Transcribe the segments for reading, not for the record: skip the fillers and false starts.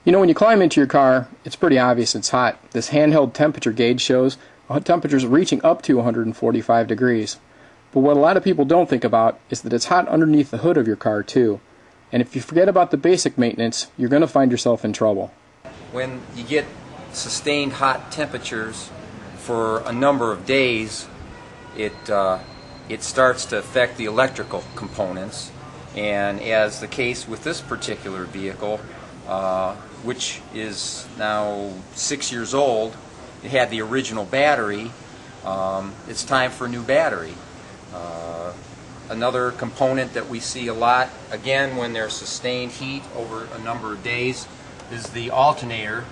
You know, when you climb into your car, it's pretty obvious it's hot. This handheld temperature gauge shows temperatures reaching up to 145 degrees. But what a lot of people don't think about is that it's hot underneath the hood of your car too. And if you forget about the basic maintenance, you're going to find yourself in trouble. When you get sustained hot temperatures for a number of days, it starts to affect the electrical components. And as the case with this particular vehicle, which is now 6 years old, it had the original battery. It's time for a new battery. Another component that we see a lot, again, when there's sustained heat over a number of days, is the alternator.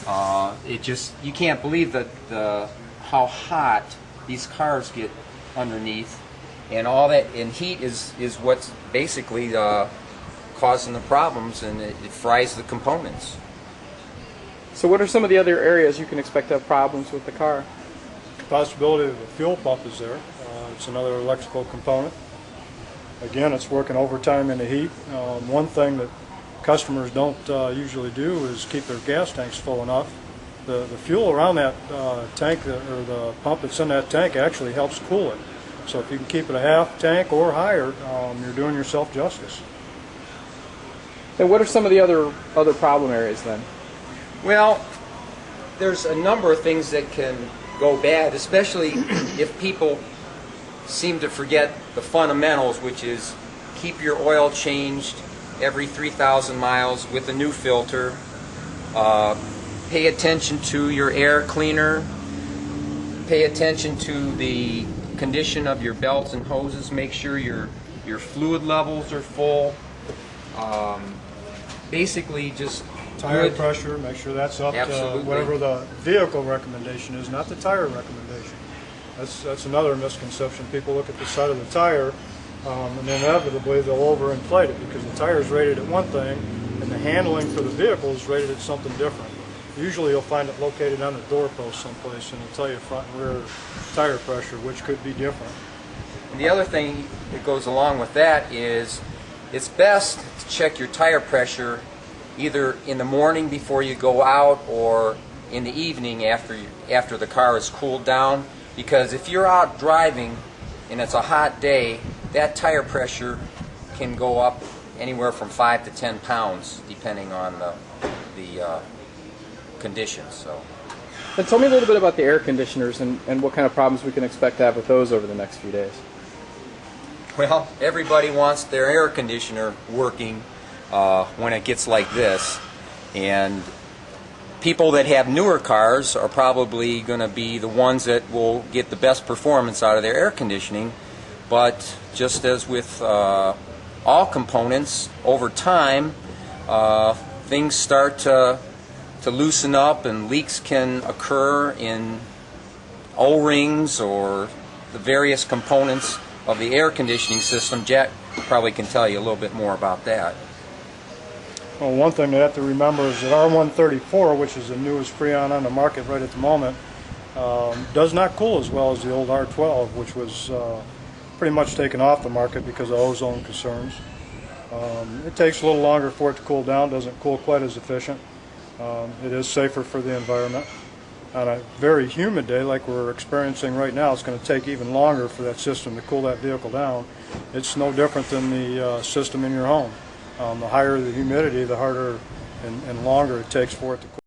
You can't believe how hot these cars get underneath, and all that, and heat is what's basically causing the problems, and it fries the components. So what are some of the other areas you can expect to have problems with the car? The possibility of a fuel pump is there. It's another electrical component. Again, it's working overtime in the heat. One thing that customers don't usually do is keep their gas tanks full enough. The fuel around that tank, or the pump that's in that tank, actually helps cool it. So if you can keep it a half tank or higher, you're doing yourself justice. And what are some of the other problem areas then? Well, there's a number of things that can go bad, especially if people seem to forget the fundamentals, which is keep your oil changed every 3,000 miles with a new filter. Pay attention to your air cleaner. Pay attention to the condition of your belts and hoses. Make sure your fluid levels are full. Basically, just tire pressure, make sure that's up to whatever the vehicle recommendation is, not the tire recommendation. That's another misconception. People look at the side of the tire, and inevitably they'll overinflate it because the tire is rated at one thing and the handling for the vehicle is rated at something different. Usually you'll find it located on the door post someplace, and it'll tell you front and rear tire pressure, which could be different. And the other thing that goes along with that is it's best to check your tire pressure either in the morning before you go out or in the evening after the car is cooled down, because if you're out driving and it's a hot day, that tire pressure can go up anywhere from 5 to 10 pounds depending on the conditions. So. And tell me a little bit about the air conditioners and what kind of problems we can expect to have with those over the next few days. Well, everybody wants their air conditioner working when it gets like this, and people that have newer cars are probably going to be the ones that will get the best performance out of their air conditioning. But just as with all components, over time things start to loosen up, and leaks can occur in O-rings or the various components of the air conditioning system. Jack probably can tell you a little bit more about that. Well, one thing they have to remember is that R134, which is the newest Freon on the market right at the moment, does not cool as well as the old R12, which was pretty much taken off the market because of ozone concerns. It takes a little longer for it to cool down, doesn't cool quite as efficient. It is safer for the environment. On a very humid day like we're experiencing right now, it's going to take even longer for that system to cool that vehicle down. It's no different than the system in your home. The higher the humidity, the harder and longer it takes for it to cool.